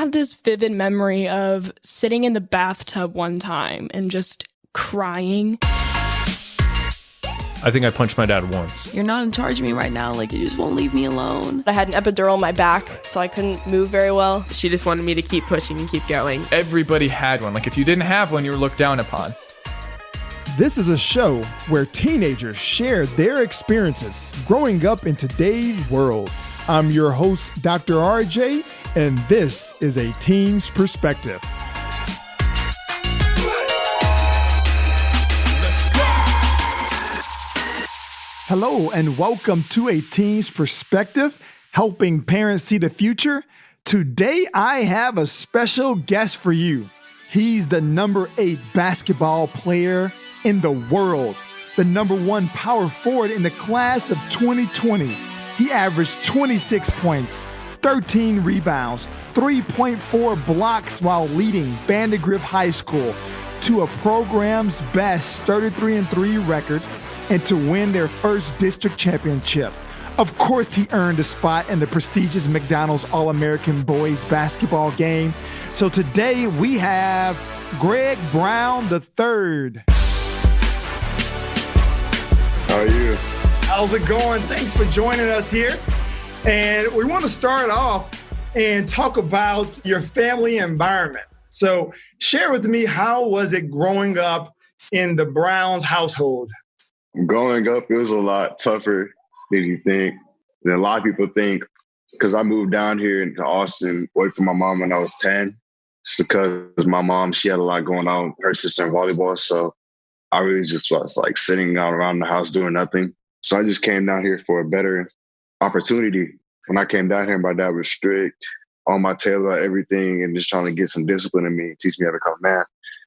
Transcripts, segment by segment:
have this vivid memory of sitting in the bathtub one time and just crying. I think I punched my dad once. You're not in charge of me right now. Like, you just won't leave me alone. I had an epidural in my back, so I couldn't move very well. She just wanted me to keep pushing and keep going. Everybody had one. Like, if you didn't have one, you were looked down upon. This is a show where teenagers share their experiences growing up in today's world. I'm your host, Dr. RJ, and this is A Teen's Perspective. Hello, and welcome to A Teen's Perspective, helping parents see the future. Today, I have a special guest for you. He's the number 8 basketball player in the world, the number 1 power forward in the class of 2020. He averaged 26 points, 13 rebounds, 3.4 blocks while leading Vandergrift High School to a program's best 33-3 record and to win their first district championship. Of course, he earned a spot in the prestigious McDonald's All-American Boys Basketball game. So today we have Greg Brown III. How are you? How's it going? Thanks for joining us here. And we want to start off and talk about your family environment. So share with me, how was it growing up in the Browns household? Growing up, it was a lot tougher than you think. And a lot of people think, because I moved down here into Austin away from my mom when I was 10. It's because my mom, she had a lot going on with her sister in volleyball. So I really just was like sitting out around the house doing nothing. So I just came down here for a better opportunity. When I came down here, my dad was strict, on my tail about everything, and just trying to get some discipline in me, teach me how to become a man.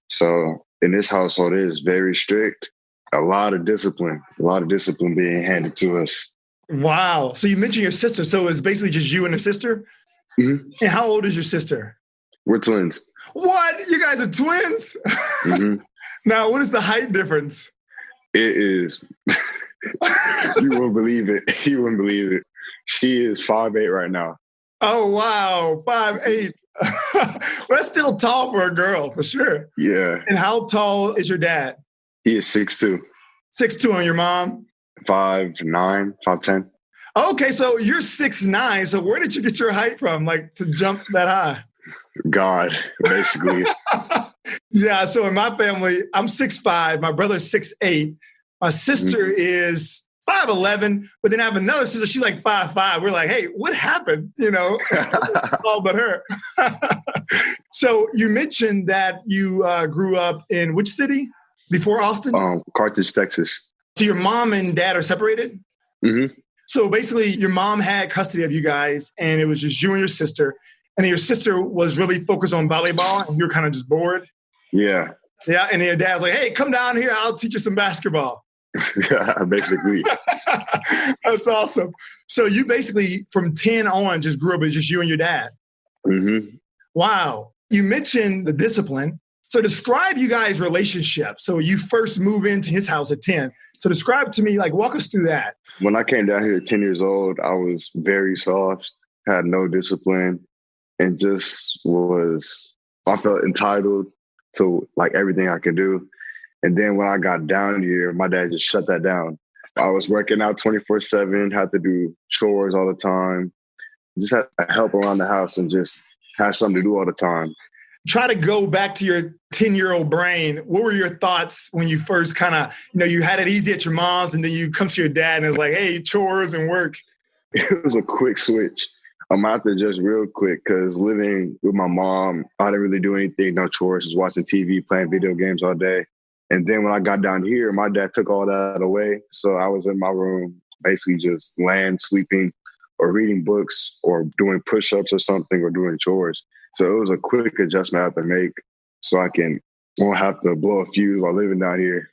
So in this household, it is very strict. A lot of discipline being handed to us. Wow. So you mentioned your sister. So it's basically just you and a sister? Mm-hmm. And how old is your sister? We're twins. What? You guys are twins? Mm-hmm. Now, what is the height difference? It is. You wouldn't believe it. You wouldn't believe it. She is 5'8" right now. Oh, wow. 5'8". Well, that's still tall for a girl, for sure. Yeah. And how tall is your dad? He is 6'2". 6'2", and your mom? 5'9", 5'10". Okay, so you're 6'9". So where did you get your height from, like, to jump that high? God, basically. Yeah, so in my family, I'm 6'5". My brother's 6'8". My sister is 5'11", but then I have another sister, she's like 5'5". We're like, hey, what happened? You know, all but her. So you mentioned that you grew up in which city before Austin? Carthage, Texas. So your mom and dad are separated? Mm-hmm. So basically your mom had custody of you guys, and it was just you and your sister. And then your sister was really focused on volleyball, and you were kind of just bored? Yeah. Yeah, and then your dad was like, hey, come down here, I'll teach you some basketball. Yeah, basically. That's awesome. So you basically, from 10 on, just grew up with just you and your dad. Mm-hmm. Wow. You mentioned the discipline. So describe you guys' relationship. So you first move into his house at 10. So describe to me, like, walk us through that. When I came down here at 10 years old, I was very soft, had no discipline, and just I felt entitled to like everything I could do. And then when I got down here, my dad just shut that down. I was working out 24/7, had to do chores all the time, just had to help around the house and just have something to do all the time. Try to go back to your 10-year-old brain. What were your thoughts when you first kind of, you had it easy at your mom's, and then you come to your dad and it's like, hey, chores and work? It was a quick switch. I'm out there just real quick, because living with my mom, I didn't really do anything, no chores, just watching TV, playing video games all day. And then when I got down here, my dad took all that away. So I was in my room, basically just laying, sleeping, or reading books, or doing push-ups or something, or doing chores. So it was a quick adjustment I had to make so I won't have to blow a fuse while living down here.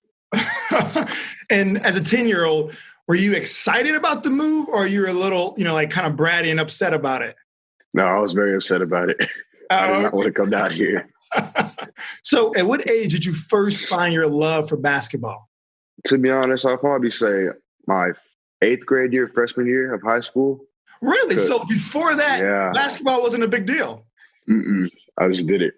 And as a 10-year-old, were you excited about the move, or you were a little, like kind of bratty and upset about it? No, I was very upset about it. I did not want to come down here. So at what age did you first find your love for basketball? To be honest, I'll probably say my 8th grade year, freshman year of high school. Really? So before that, basketball wasn't a big deal? Mm-mm. I just did it.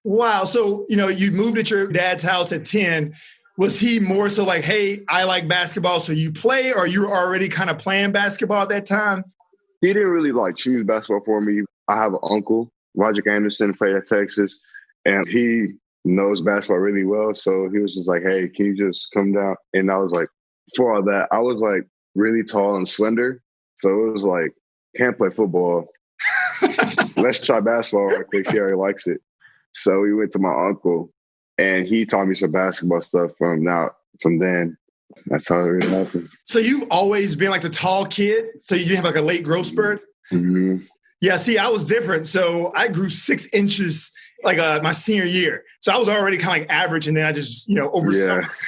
Wow. So, you moved at your dad's house at 10. Was he more so like, hey, I like basketball, so you play, or you were already kind of playing basketball at that time? He didn't really like choose basketball for me. I have an uncle, Roger Anderson, played at Texas, and he knows basketball really well. So he was just like, hey, can you just come down? And I was like, for all that, I was like really tall and slender. So it was like, can't play football. Let's try basketball right quick, see how he likes it. So we went to my uncle and he taught me some basketball stuff from then. That's how it really happened. So you've always been like the tall kid? So you didn't have like a late growth spurt? Mm-hmm. Yeah, see, I was different. So I grew 6 inches like my senior year. So I was already kind of like average, and then I just,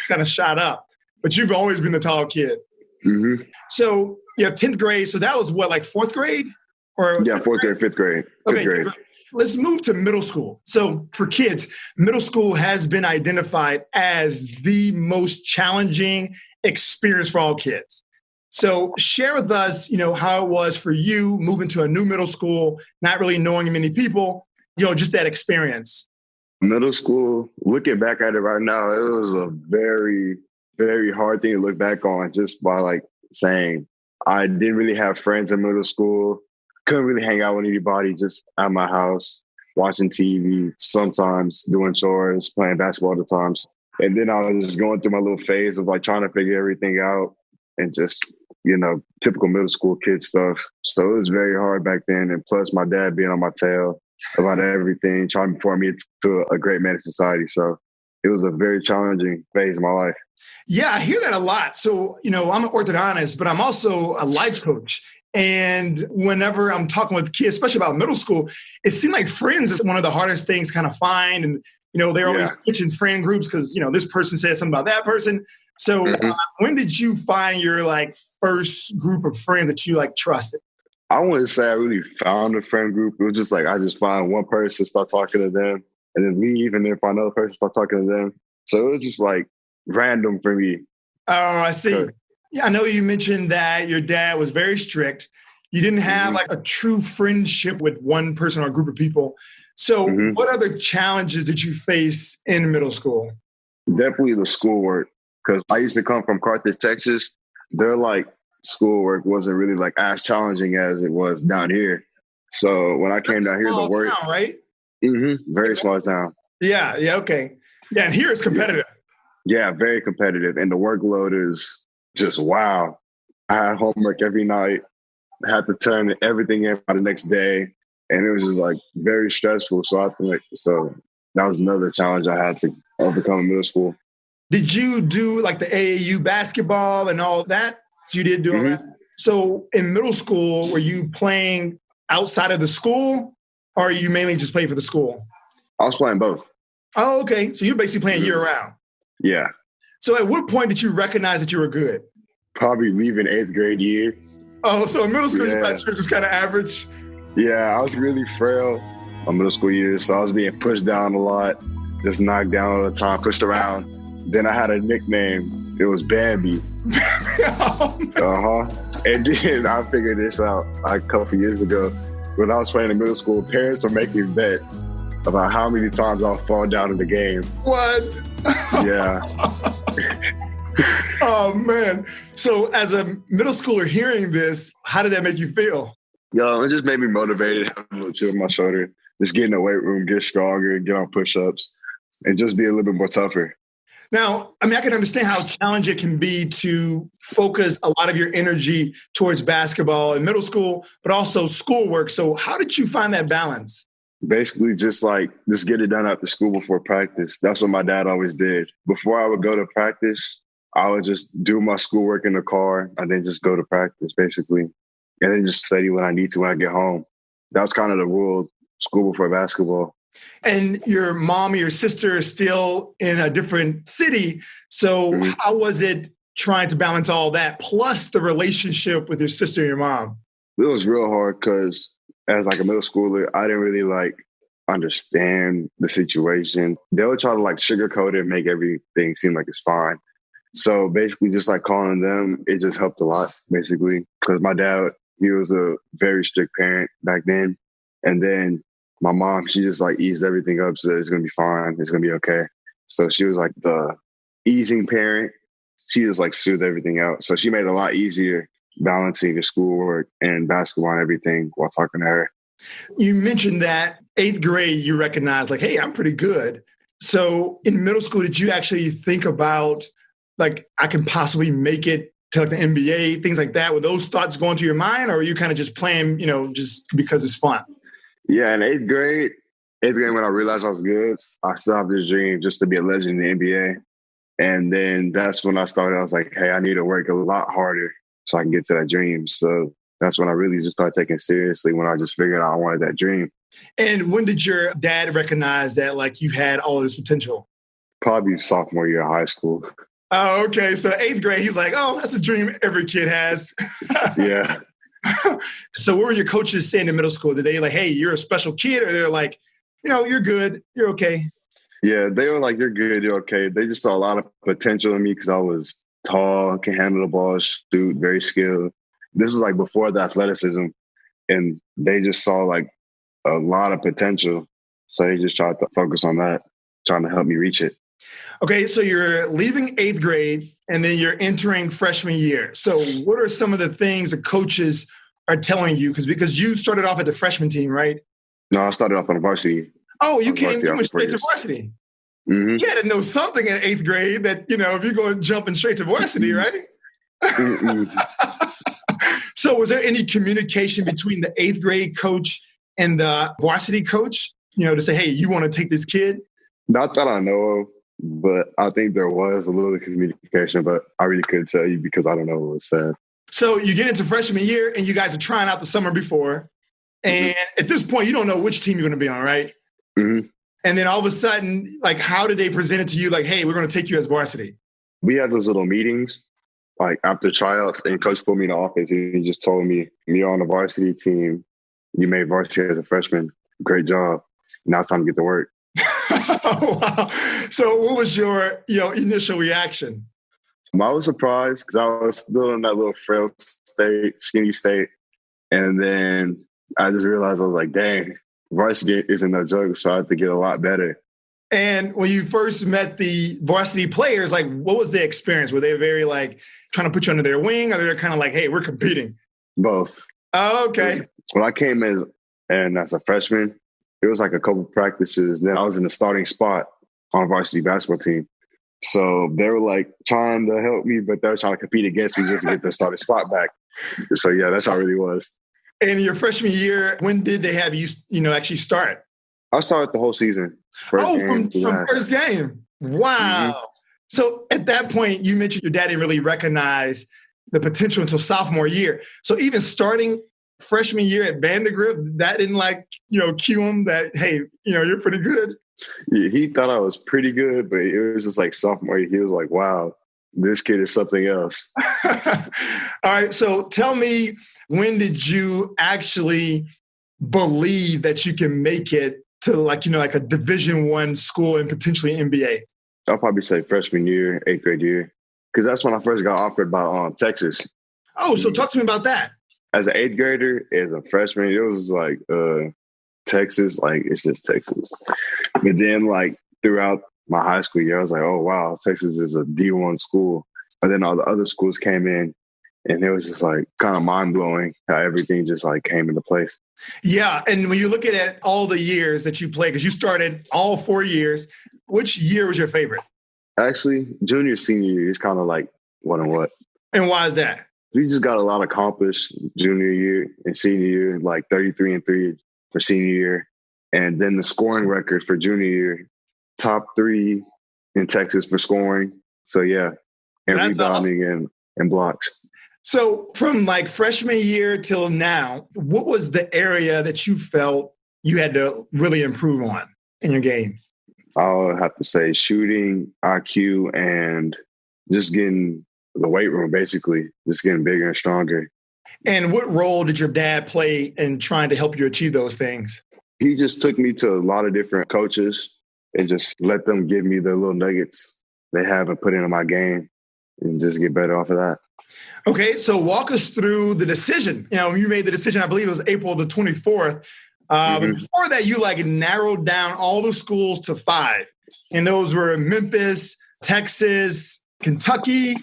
kind of shot up. But you've always been the tall kid. Mm-hmm. So 10th grade. So that was what, like 4th grade? Or yeah, 4th grade, 5th grade. Okay, grade. Let's move to middle school. So for kids, middle school has been identified as the most challenging experience for all kids. So share with us, how it was for you moving to a new middle school, not really knowing many people, just that experience. Middle school, looking back at it right now, it was a very, very hard thing to look back on, just by like saying I didn't really have friends in middle school. Couldn't really hang out with anybody, just at my house, watching TV, sometimes doing chores, playing basketball at the times. And then I was just going through my little phase of like trying to figure everything out and just, typical middle school kid stuff. So it was very hard back then. And plus my dad being on my tail about everything, trying to form me to a great man in society. So it was a very challenging phase of my life. Yeah, I hear that a lot. So, I'm an orthodontist, but I'm also a life coach. And whenever I'm talking with kids, especially about middle school, it seemed like friends is one of the hardest things to kind of find. And, they're always switching friend groups because, this person said something about that person. So when did you find your first group of friends that you trusted? I wouldn't say I really found a friend group. It was just I just find one person, start talking to them, and then leave, and then find another person, start talking to them. So it was just random for me. Oh, I see. Yeah, I know you mentioned that your dad was very strict. You didn't have a true friendship with one person or a group of people. So what other challenges did you face in middle school? Definitely the schoolwork, because I used to come from Carthage, Texas. Their schoolwork wasn't really as challenging as it was down here. So when I came down here to work, town, right? Very small town. Yeah, okay. Yeah, and here it's competitive. Yeah, very competitive. And the workload is just wow. I had homework every night, had to turn everything in by the next day. And it was just very stressful. So I think that was another challenge I had to overcome in middle school. Did you do the AAU basketball and all that? So you did do all that? So in middle school, were you playing outside of the school, or you mainly just played for the school? I was playing both. Oh, okay. So you're basically playing year round. Yeah. So at what point did you recognize that you were good? Probably leaving 8th grade year. Oh, so in middle school, you thought you were just kind of average? Yeah, I was really frail my middle school years. So I was being pushed down a lot, just knocked down all the time, pushed around. Then I had a nickname. It was Bambi. And then I figured this out a couple years ago. When I was playing in middle school, parents were making bets about how many times I'll fall down in the game. What? Yeah. Oh, man. So as a middle schooler hearing this, how did that make you feel? Yo, it just made me motivated, have a little chip on my shoulder, just get in the weight room, get stronger, get on push-ups, and just be a little bit more tougher. Now, I can understand how challenging it can be to focus a lot of your energy towards basketball in middle school, but also schoolwork. So how did you find that balance? Basically, just get it done after school before practice. That's what my dad always did. Before I would go to practice, I would just do my schoolwork in the car and then just go to practice, basically. And then just study when I need to when I get home. That was kind of the rule, school before basketball. And your mom or your sister is still in a different city. So how was it trying to balance all that, plus the relationship with your sister and your mom? It was real hard because as a middle schooler, I didn't really understand the situation. They would try to sugarcoat it and make everything seem like it's fine. So basically just calling them, it just helped a lot, basically. Because my dad, he was a very strict parent back then. And then my mom, she just like eased everything up so that it's going to be fine. It's going to be okay. So she was like the easing parent. She just like soothed everything out. So she made it a lot easier balancing the schoolwork and basketball and everything while talking to her. You mentioned that 8th grade, you recognized like, hey, I'm pretty good. So in middle school, did you actually think about like, I can possibly make it to like the NBA, things like that? Were those thoughts going through your mind, or are you kind of just playing, just because it's fun? Yeah, in 8th grade when I realized I was good, I still have this dream just to be a legend in the NBA. And then that's when I started, I was like, hey, I need to work a lot harder so I can get to that dream. So that's when I really just started taking it seriously, when I just figured out I wanted that dream. And when did your dad recognize that like you had all of this potential? Probably sophomore year of high school. Oh, okay. So 8th grade, he's like, oh, that's a dream every kid has. Yeah. So what were your coaches saying in middle school? Did they like, hey, you're a special kid? Or they're like, you're good. You're okay. Yeah, they were like, you're good, you're okay. They just saw a lot of potential in me because I was tall, can handle the ball, shoot, very skilled. This is like before the athleticism. And they just saw like a lot of potential. So they just tried to focus on that, trying to help me reach it. Okay, so you're leaving 8th grade and then you're entering freshman year. So what are some of the things the coaches are telling you? Because you started off at the freshman team, right? No, I started off on the varsity. Oh, you went straight to varsity. Mm-hmm. You had to know something in 8th grade that, if you're going jumping straight to varsity, right? So was there any communication between the 8th grade coach and the varsity coach, to say, hey, you want to take this kid? Not that I know of, but I think there was a little communication, but I really couldn't tell you because I don't know what was said. So you get into freshman year and you guys are trying out the summer before. And at this point, you don't know which team you're going to be on, right? Mm-hmm. And then all of a sudden, like, how did they present it to you? Like, hey, we're going to take you as varsity. We had those little meetings, like after tryouts, and coach put me in the office and he just told me, you're on the varsity team. You made varsity as a freshman. Great job. Now it's time to get to work. Oh, wow. So what was your, initial reaction? I was surprised because I was still in that little frail state, skinny state. And then I just realized, I was like, dang, varsity isn't no joke. So I had to get a lot better. And when you first met the varsity players, like, what was the experience? Were they very like trying to put you under their wing, or they're kind of like, hey, we're competing? Both. Oh, okay. When I came in and as a freshman, it was like a couple practices. Then I was in the starting spot on a varsity basketball team. So they were like trying to help me, but they were trying to compete against me just to get the starting spot back. So yeah, that's how it really was. And your freshman year, when did they have you, actually start? I started the whole season. From first game. Wow. Mm-hmm. So at that point, you mentioned your dad didn't really recognize the potential until sophomore year. So even starting freshman year at Vandergrift, that didn't cue him that, hey, you're pretty good. Yeah, he thought I was pretty good, but it was just like sophomore year. He was like, wow, this kid is something else. All right. So tell me, when did you actually believe that you can make it to like a Division I school and potentially NBA? I'll probably say freshman year, 8th grade year, because that's when I first got offered by Texas. Oh, so talk to me about that. As an 8th grader, as a freshman, it was like Texas, like it's just Texas. But then like throughout my high school year, I was like, oh, wow, Texas is a D1 school. But then all the other schools came in and it was just like kind of mind blowing how everything just like came into place. Yeah. And when you look at all the years that you played, because you started all 4 years, which year was your favorite? Actually, junior, senior year is kind of like what and what. And why is that? We just got a lot accomplished junior year and senior year, like 33-3 for senior year. And then the scoring record for junior year, top 3 in Texas for scoring. So yeah, and rebounding awesome. and blocks. So from like freshman year till now, what was the area that you felt you had to really improve on in your game? I'll have to say shooting, IQ, and just getting the weight room, basically, just getting bigger and stronger. And what role did your dad play in trying to help you achieve those things? He just took me to a lot of different coaches and just let them give me the little nuggets they have and put into my game and just get better off of that. Okay, so walk us through the decision. You made the decision, I believe it was April the 24th. But before that, you like narrowed down all the schools to 5. And those were Memphis, Texas, Kentucky,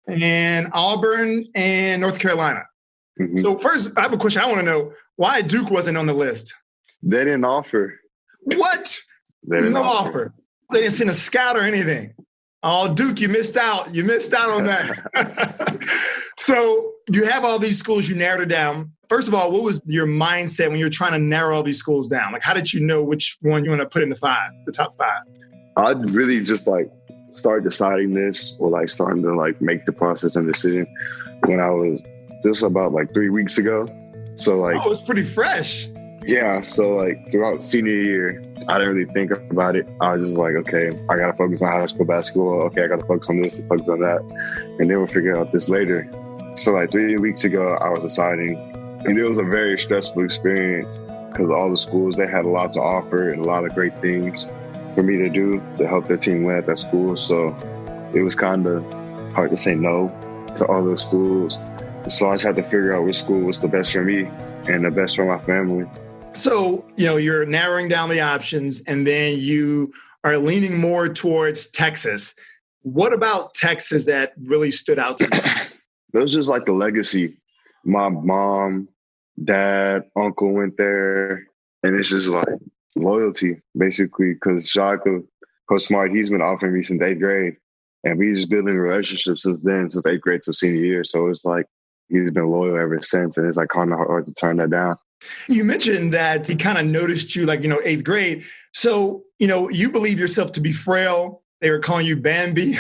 and Auburn, and North Carolina. So first, I have a question. I want to know why Duke wasn't on the list. They didn't offer. What? They didn't No offer. They didn't send a scout or anything. Oh, Duke, you missed out. You missed out on that. So you have all these schools, you narrowed it down. First of all, what was your mindset when you were trying to narrow all these schools down? Like, how did you know which one you want to put in the top 5? I'd really just like start deciding this, or like starting to like make the process and decision when I was just about like 3 weeks ago. So like, oh, it's pretty fresh. Yeah. So like throughout senior year, I didn't really think about it. I was just like, okay, I got to focus on high school basketball. Okay, I got to focus on this, focus on that. And then we'll figure out this later. So like 3 weeks ago, I was deciding, and it was a very stressful experience because all the schools, they had a lot to offer and a lot of great things for me to do to help their team win at that school. So it was kind of hard to say no to all those schools. So I just had to figure out which school was the best for me and the best for my family. So, you're narrowing down the options and then you are leaning more towards Texas. What about Texas that really stood out to you? It was just like the legacy. My mom, dad, uncle went there, and it's just like loyalty, basically, because Jacques, Coach Smart, he's been offering me since 8th grade, and we just building relationships since 8th grade to senior year. So it's like he's been loyal ever since, and it's like kind of hard to turn that down. You mentioned that he kind of noticed you like, 8th grade. So, you believe yourself to be frail. They were calling you Bambi.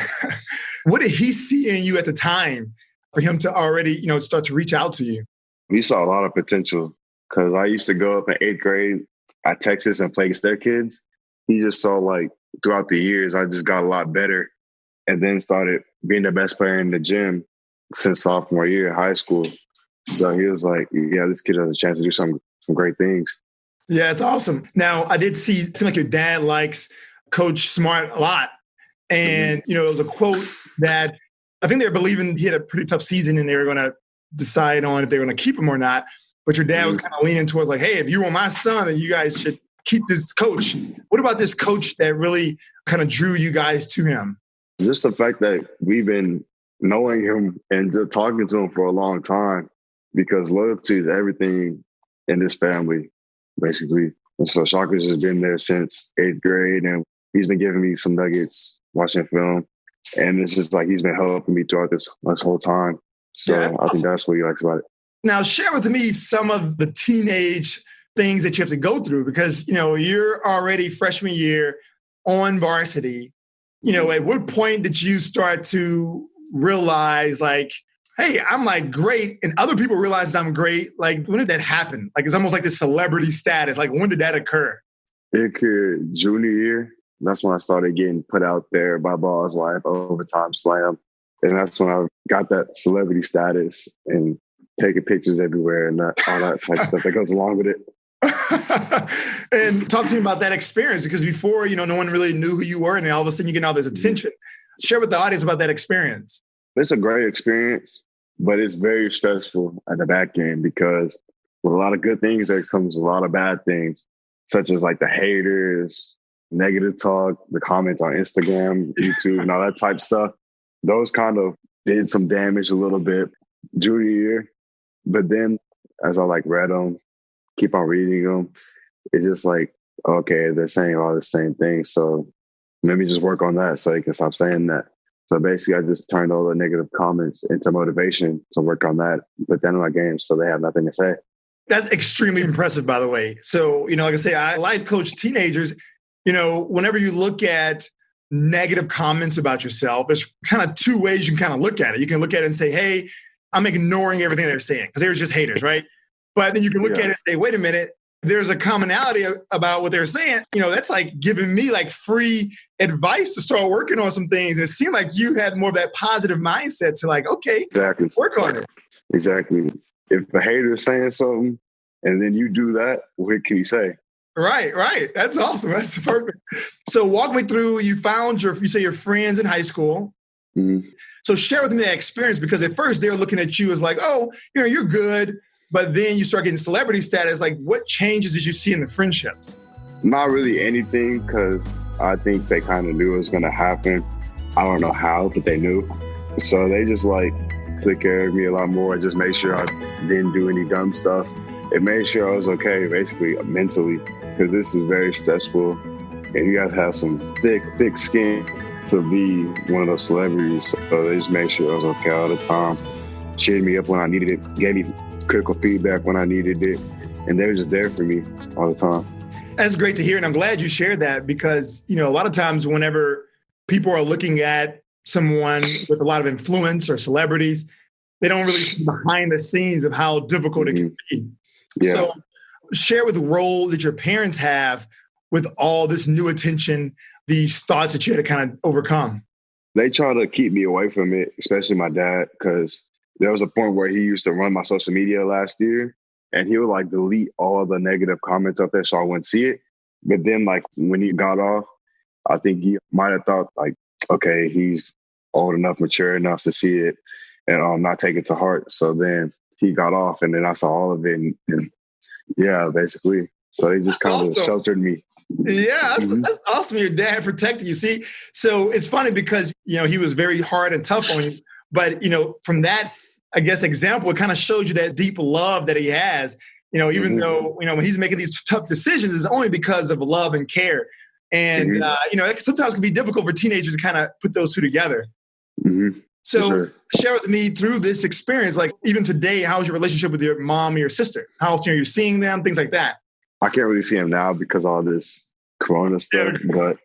What did he see in you at the time for him to already, start to reach out to you? We saw a lot of potential because I used to go up in 8th grade at Texas and play against their kids. He just saw like throughout the years, I just got a lot better and then started being the best player in the gym since sophomore year in high school. So he was like, yeah, this kid has a chance to do some great things. Yeah, it's awesome. Now, I did seem like your dad likes Coach Smart a lot. And, there was a quote that I think they were believing he had a pretty tough season and they were going to decide on if they were going to keep him or not. But your dad was kind of leaning towards like, hey, if you want my son, then you guys should keep this coach. What about this coach that really kind of drew you guys to him? Just the fact that we've been knowing him and just talking to him for a long time, because loyalty is everything in this family, basically. And so Shaka's just been there since 8th grade, and he's been giving me some nuggets watching film. And it's just like he's been helping me throughout this whole time. So yeah, I think that's what he likes about it. Now, share with me some of the teenage things that you have to go through because, you're already freshman year on varsity. At what point did you start to realize like, hey, I'm like great and other people realize I'm great? Like, when did that happen? Like, it's almost like this celebrity status. Like, when did that occur? It occurred junior year. That's when I started getting put out there by Balls Life, Overtime Slam. And that's when I got that celebrity status and taking pictures everywhere and all that type of stuff that goes along with it. And talk to me about that experience because before, no one really knew who you were and then all of a sudden you get all this attention. Share with the audience about that experience. It's a great experience, but it's very stressful at the back end because with a lot of good things, there comes a lot of bad things, such as like the haters, negative talk, the comments on Instagram, YouTube, and all that type of stuff. Those kind of did some damage a little bit junior year. But then as I like read them, keep on reading them, it's just like, okay, they're saying all the same things. So let me just work on that so they can stop saying that. So basically, I just turned all the negative comments into motivation to work on that, put that in my game so they have nothing to say. That's extremely impressive, by the way. So, like I say, I life coach teenagers. Whenever you look at negative comments about yourself, there's kind of two ways you can kind of look at it. You can look at it and say, hey, I'm ignoring everything they're saying because they're just haters, right? But then you can look at it and say, wait a minute, there's a commonality about what they're saying. That's like giving me like free advice to start working on some things. And it seemed like you had more of that positive mindset to like, okay, exactly, work on it. Exactly. If a hater is saying something and then you do that, what can you say? Right. That's awesome. That's perfect. So walk me through, you found your friends in high school. Mm-hmm. So share with me that experience because at first they're looking at you as like, oh, you're good. but then you start getting celebrity status. Like, what changes did you see in the friendships? Not really anything, because I think they kind of knew it was going to happen. I don't know how, but they knew. So they just like took care of me a lot more, just made sure I didn't do any dumb stuff. It made sure I was okay, basically, mentally, because this is very stressful. And you got to have some thick skin to be one of those celebrities. So they just made sure I was okay all the time. Cheered me up when I needed it, gave me critical feedback when I needed it. And they were just there for me all the time. That's great to hear. And I'm glad you shared that because, a lot of times whenever people are looking at someone with a lot of influence or celebrities, they don't really see behind the scenes of how difficult it can be. Yeah. So share with the role that your parents have with all this new attention, these thoughts that you had to kind of overcome. They try to keep me away from it, especially my dad, because there was a point where he used to run my social media last year and he would like delete all the negative comments up there so I wouldn't see it. But then like when he got off, I think he might have thought like, okay, he's old enough, mature enough to see it and not take it to heart. So then he got off and then I saw all of it. And yeah, basically. So they just kind of sheltered me. Yeah, that's awesome. Your dad protected you. See, so it's funny because, he was very hard and tough on you. But, from that, I guess, example, it kind of shows you that deep love that he has, even though, when he's making these tough decisions, it's only because of love and care. And, it sometimes can be difficult for teenagers to kind of put those two together. So share with me through this experience, like even today, how's your relationship with your mom and your sister? How often are you seeing them? Things like that. I can't really see him now because of all this Corona stuff, but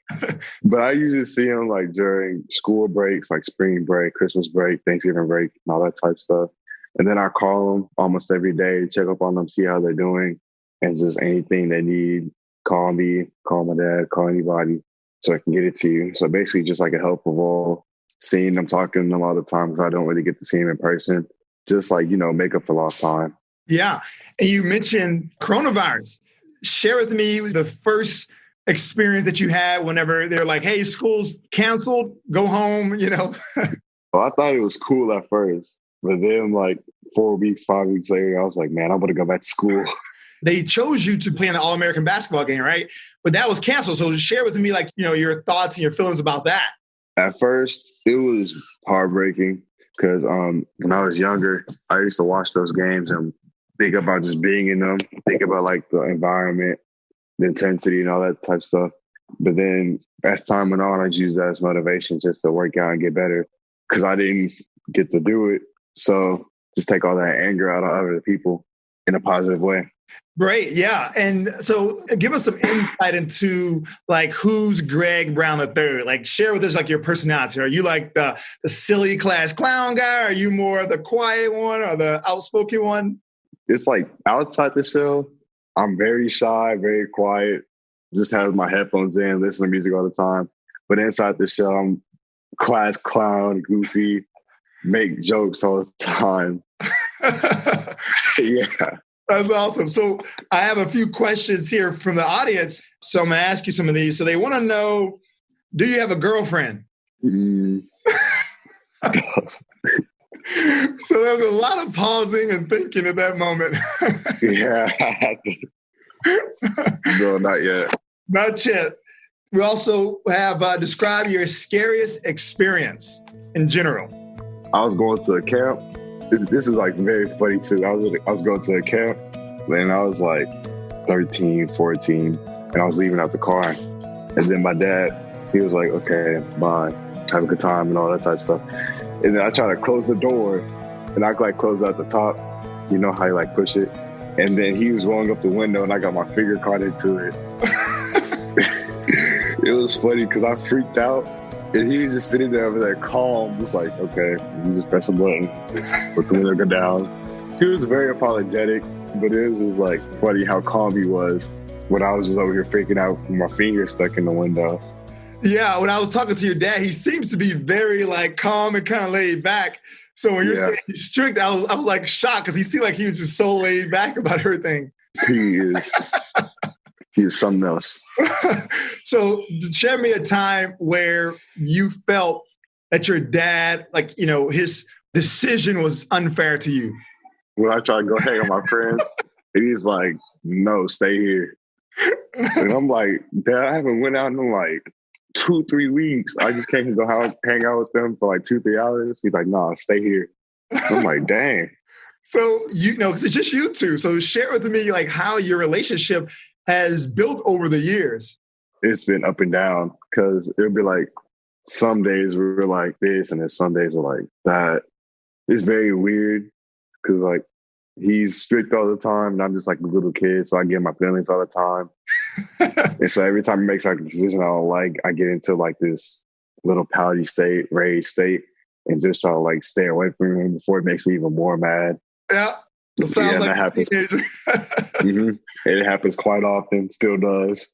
I usually see him like during school breaks, like spring break, Christmas break, Thanksgiving break, and all that type stuff. And then I call them almost every day, check up on them, see how they're doing, and just anything they need, call me, call my dad, call anybody so I can get it to you. So basically just like a helpful role, seeing them, talking to them all the time because I don't really get to see them in person. Just like, make up for lost time. Yeah. And you mentioned coronavirus. Share with me the first experience that you had whenever they're like, hey, school's canceled, go home, Well, I thought it was cool at first, but then like 4 weeks, 5 weeks later, I was like, man, I want to go back to school. They chose you to play in the All-American basketball game, right? But that was canceled. So share with me, like, your thoughts and your feelings about that. At first, it was heartbreaking because when I was younger, I used to watch those games and think about just being in them, think about like the environment, the intensity and all that type of stuff. But then as time went on, I just used that as motivation just to work out and get better because I didn't get to do it. So just take all that anger out of other people in a positive way. Great. Yeah. And so give us some insight into like, who's Greg Brown III? Like share with us like your personality. Are you like the silly class clown guy? Are you more the quiet one or the outspoken one? It's like outside the show, I'm very shy, very quiet, just have my headphones in, listen to music all the time. But inside the show, I'm class clown, goofy, make jokes all the time. Yeah. That's awesome. So I have a few questions here from the audience. So I'm going to ask you some of these. So they want to know, do you have a girlfriend? So there was a lot of pausing and thinking at that moment. Yeah. No, not yet. Not yet. We also have describe your scariest experience in general. I was going to a camp. This is like very funny too. I was going to a camp and I was like 13, 14, and I was leaving out the car. And then my dad, he was like, okay, bye, have a good time and all that type of stuff. And then I tried to close the door and I like closed out the top. You know how you like push it? And then he was rolling up the window and I got my finger caught into it. It was funny because I freaked out. And he was just sitting there over there calm, just like, okay, you just press a button, let the window go down. He was very apologetic, but it was like funny how calm he was when I was just over here freaking out with my finger stuck in the window. Yeah, when I was talking to your dad, he seems to be very like calm and kind of laid back. So when you're saying he's strict, I was like shocked because he seemed like he was just so laid back about everything. He is. He is something else. So share me a time where you felt that your dad, like, his decision was unfair to you. when I try to go hang with my friends. And he's like, no, stay here. And I'm like, Dad, I haven't went out in like 2-3 weeks. I just can't go hang out with them for like 2-3 hours. He's like, nah, stay here. I'm like, dang. So, because it's just you two. So share with me like how your relationship has built over the years. It's been up and down because it'll be like some days we're like this and then some days we're like that. It's very weird because like he's strict all the time and I'm just like a little kid. So I get my feelings all the time. And so every time he makes like a decision I don't like, I get into like this little pouty state, rage state, and just try to like stay away from him before it makes me even more mad. Yeah. Sounds like that happens. It happens quite often, still does.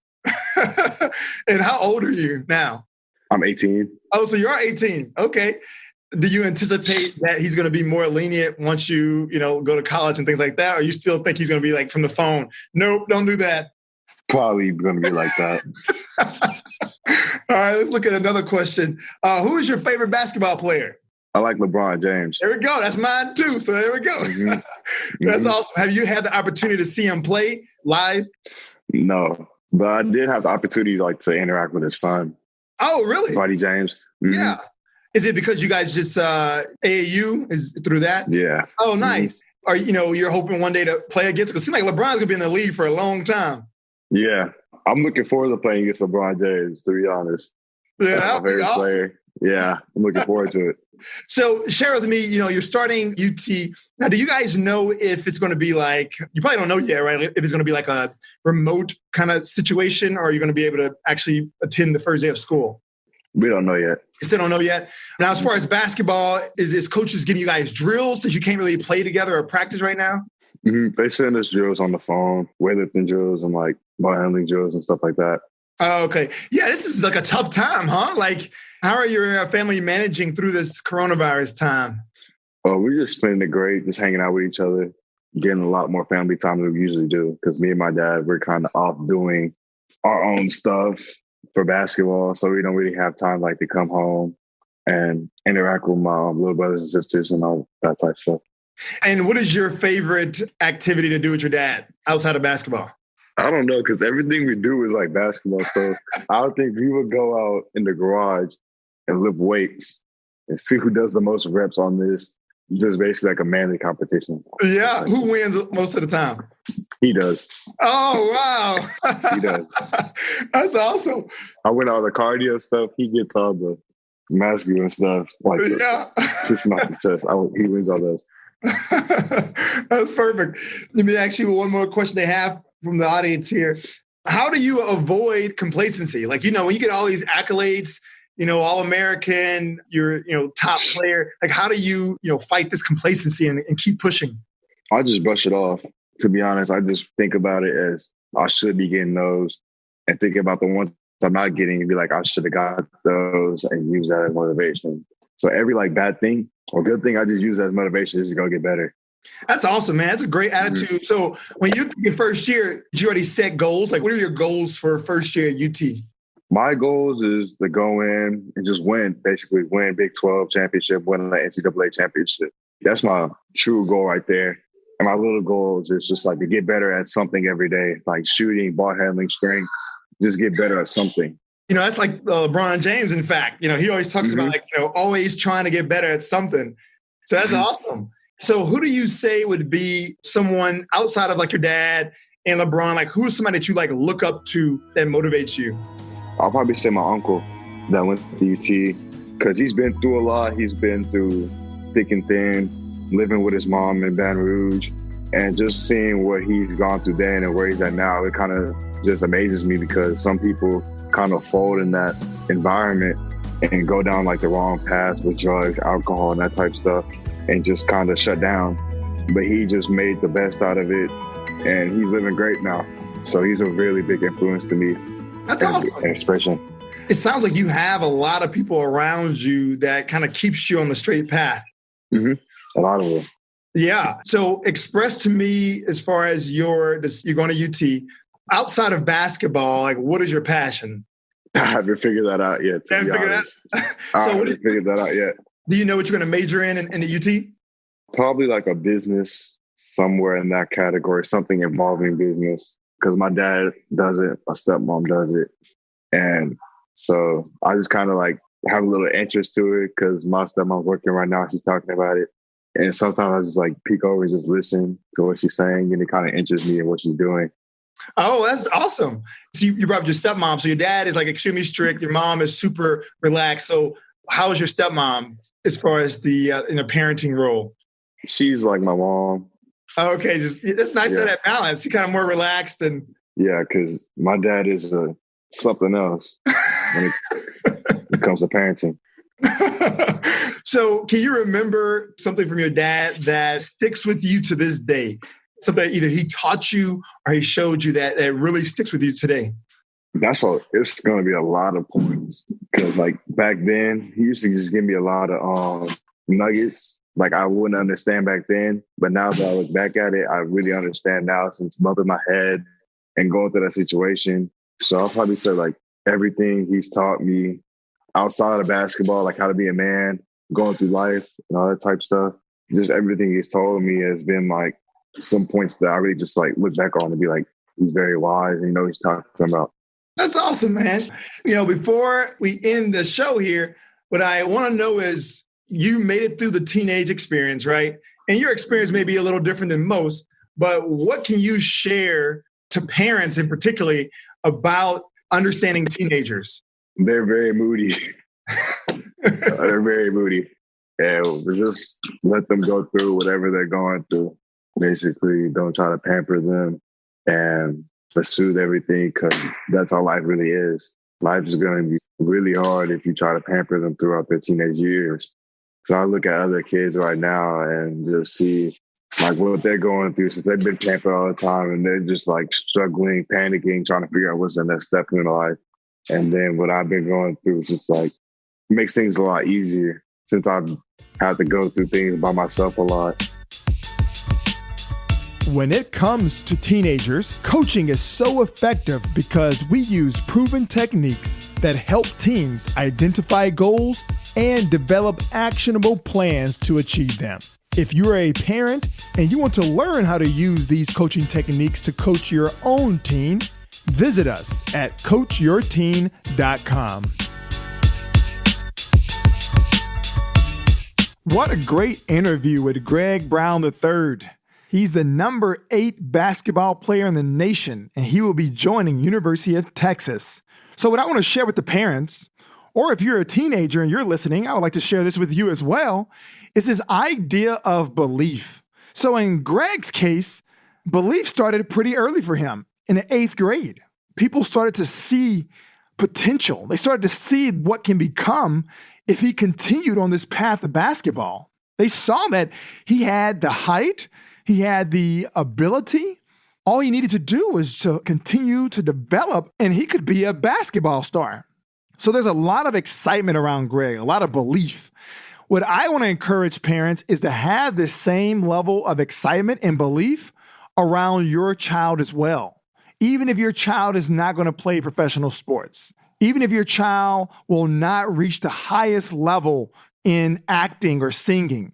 And how old are you now? I'm 18. Oh, so you're 18. Okay. Do you anticipate that he's going to be more lenient once you go to college and things like that? Or you still think he's going to be like from the phone? Nope, don't do that. Probably going to be like that. All right, let's look at another question. Who is your favorite basketball player? I like LeBron James. There we go. That's mine too. So there we go. Mm-hmm. That's awesome. Have you had the opportunity to see him play live? No, but I did have the opportunity like to interact with his son. Oh, really? Buddy James. Mm-hmm. Yeah. Is it because you guys just AAU is through that? Yeah. Oh, nice. Are you're hoping one day to play against? Because it seems like LeBron's gonna be in the league for a long time. Yeah, I'm looking forward to playing against LeBron James. To be honest, yeah, that'll be awesome. Player. Yeah, I'm looking forward to it. So share with me, you're starting UT. Now, do you guys know if it's going to be like, you probably don't know yet, right? If it's going to be like a remote kind of situation, or are you going to be able to actually attend the first day of school? We don't know yet. You still don't know yet? Now, as far as basketball, is coaches giving you guys drills since you can't really play together or practice right now? Mm-hmm. They send us drills on the phone, weightlifting drills and like ball handling drills and stuff like that. Oh, okay. Yeah, this is like a tough time, huh? Like, how are your family managing through this coronavirus time? Oh, we're just spending it great, just hanging out with each other, getting a lot more family time than we usually do. Because me and my dad, we're kind of off doing our own stuff for basketball. So we don't really have time like to come home and interact with my little brothers and sisters and all that type of stuff. And what is your favorite activity to do with your dad outside of basketball? I don't know, because everything we do is like basketball. So I would think we would go out in the garage and lift weights and see who does the most reps on this. Just basically like a manly competition. Yeah. Who wins most of the time? He does. Oh, wow. He does. That's awesome. I win all the cardio stuff. He gets all the masculine stuff. Like pushing off the chest. He wins all those. That's perfect. Let me ask you one more question they have from the audience here. How do you avoid complacency? Like, when you get all these accolades, All-American, you're, top player. Like, how do you, fight this complacency and keep pushing? I just brush it off. To be honest, I just think about it as I should be getting those and think about the ones I'm not getting and be like, I should have got those and use that as motivation. So every like bad thing or good thing, I just use as motivation just to go get better. That's awesome, man. That's a great attitude. Mm-hmm. So when you're in first year, did you already set goals? Like, what are your goals for first year at UT? My goals is to go in and just win, basically win Big 12 championship, win the NCAA championship. That's my true goal right there. And my little goals is just like to get better at something every day, like shooting, ball handling, strength, just get better at something. That's like LeBron James, in fact. He always talks about like, always trying to get better at something. So that's awesome. So who do you say would be someone outside of like your dad and LeBron? Like, who's somebody that you like look up to that motivates you? I'll probably say my uncle that went to UT because he's been through a lot. He's been through thick and thin, living with his mom in Baton Rouge, and just seeing what he's gone through then and where he's at now. It kind of just amazes me because some people kind of fold in that environment and go down like the wrong path with drugs, alcohol, and that type of stuff, and just kind of shut down. But he just made the best out of it, and he's living great now. So he's a really big influence to me. That's awesome. Expression. It sounds like you have a lot of people around you that kind of keeps you on the straight path. Mm-hmm. A lot of them. Yeah. So express to me as far as you're going to UT. Outside of basketball, like what is your passion? I haven't figured that out yet. I haven't figured that out yet. Do you know what you're going to major in the UT? Probably like a business somewhere in that category, something involving business. Because my dad does it, my stepmom does it. And so I just kind of like have a little interest to it because my stepmom's working right now. She's talking about it. And sometimes I just like peek over and just listen to what she's saying. And it kind of interests me in what she's doing. Oh, that's awesome. So you brought up your stepmom. So your dad is like extremely strict. Your mom is super relaxed. So how is your stepmom as far as the in a parenting role? She's like my mom. Okay, it's nice to have that balance. She's kind of more relaxed and yeah, because my dad is something else when it comes to parenting. So can you remember something from your dad that sticks with you to this day? Something that either he taught you or he showed you that really sticks with you today? It's going to be a lot of points because like back then he used to just give me a lot of nuggets. Like I wouldn't understand back then, but now that I look back at it, I really understand now since bumping my head and going through that situation. So I'll probably say like everything he's taught me outside of basketball, like how to be a man, going through life and all that type of stuff. Just everything he's told me has been like some points that I really just like look back on and be like, he's very wise and he's talking about. That's awesome, man. Before we end the show here, what I want to know is you made it through the teenage experience, right? And your experience may be a little different than most, but what can you share to parents in particularly about understanding teenagers? They're very moody. They're very moody. And we just let them go through whatever they're going through. Basically, don't try to pamper them and pursue everything because that's how life really is. Life is going to be really hard if you try to pamper them throughout their teenage years. So I look at other kids right now and just see like what they're going through since they've been pampered all the time and they're just like struggling, panicking, trying to figure out what's the next step in their life. And then what I've been going through is just like makes things a lot easier since I've had to go through things by myself a lot. When it comes to teenagers, coaching is so effective because we use proven techniques that help teens identify goals and develop actionable plans to achieve them. If you're a parent and you want to learn how to use these coaching techniques to coach your own teen, visit us at coachyourteen.com. What a great interview with Greg Brown III. He's the number 8 basketball player in the nation, and he will be joining University of Texas. So what I want to share with the parents, or if you're a teenager and you're listening, I would like to share this with you as well, is this idea of belief. So in Greg's case, belief started pretty early for him in the 8th grade. People started to see potential. They started to see what can become if he continued on this path of basketball. They saw that he had the height, he had the ability. All he needed to do was to continue to develop, and he could be a basketball star. So there's a lot of excitement around Greg, a lot of belief. What I want to encourage parents is to have the same level of excitement and belief around your child as well. Even if your child is not going to play professional sports, even if your child will not reach the highest level in acting or singing,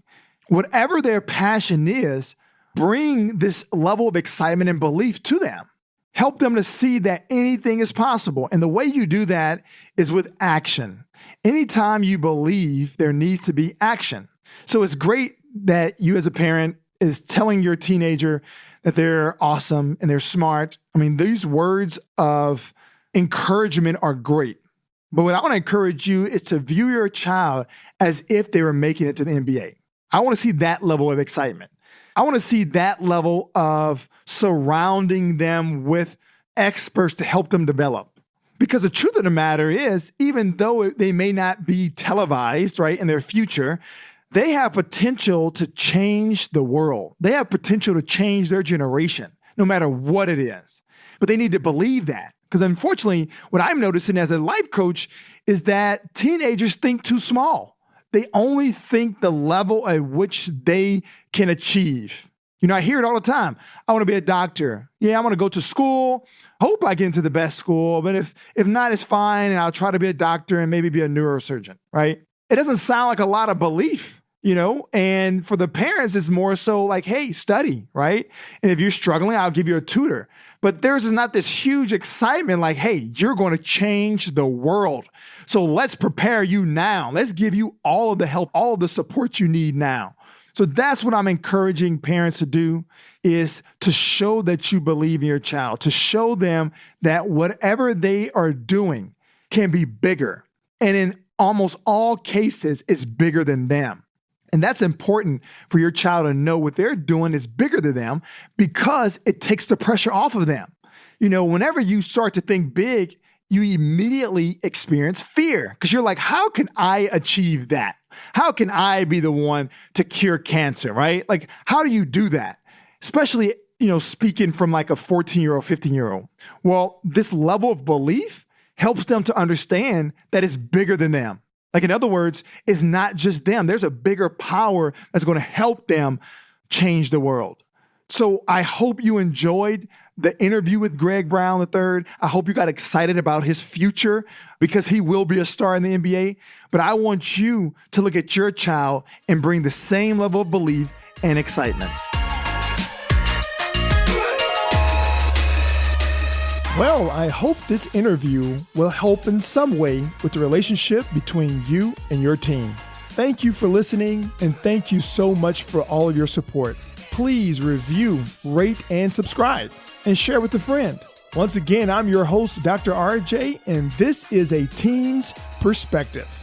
whatever their passion is, bring this level of excitement and belief to them. Help them to see that anything is possible. And the way you do that is with action. Anytime you believe, there needs to be action. So it's great that you as a parent is telling your teenager that they're awesome and they're smart. I mean, these words of encouragement are great. But what I want to encourage you is to view your child as if they were making it to the NBA. I want to see that level of excitement. I want to see that level of surrounding them with experts to help them develop. Because the truth of the matter is, even though they may not be televised, right, in their future, they have potential to change the world. They have potential to change their generation, no matter what it is. But they need to believe that. Because unfortunately, what I'm noticing as a life coach is that teenagers think too small. They only think the level at which they can achieve. I hear it all the time. I want to be a doctor. Yeah, I want to go to school. Hope I get into the best school. But if not, it's fine. And I'll try to be a doctor and maybe be a neurosurgeon, right? It doesn't sound like a lot of belief. And for the parents, it's more so like, hey, study, right? And if you're struggling, I'll give you a tutor. But theirs is not this huge excitement like, hey, you're going to change the world. So let's prepare you now. Let's give you all of the help, all of the support you need now. So that's what I'm encouraging parents to do, is to show that you believe in your child, to show them that whatever they are doing can be bigger. And in almost all cases, it's bigger than them. And that's important for your child to know what they're doing is bigger than them, because it takes the pressure off of them. Whenever you start to think big, you immediately experience fear, because you're like, how can I achieve that? How can I be the one to cure cancer, right? Like, how do you do that? Especially, speaking from like a 14-year-old, 15-year-old. Well, this level of belief helps them to understand that it's bigger than them. Like, in other words, it's not just them. There's a bigger power that's going to help them change the world. So I hope you enjoyed the interview with Greg Brown III. I hope you got excited about his future, because he will be a star in the NBA. But I want you to look at your child and bring the same level of belief and excitement. Well, I hope this interview will help in some way with the relationship between you and your team. Thank you for listening, and thank you so much for all of your support. Please review, rate, and subscribe, and share with a friend. Once again, I'm your host, Dr. RJ, and this is A Teen's Perspective.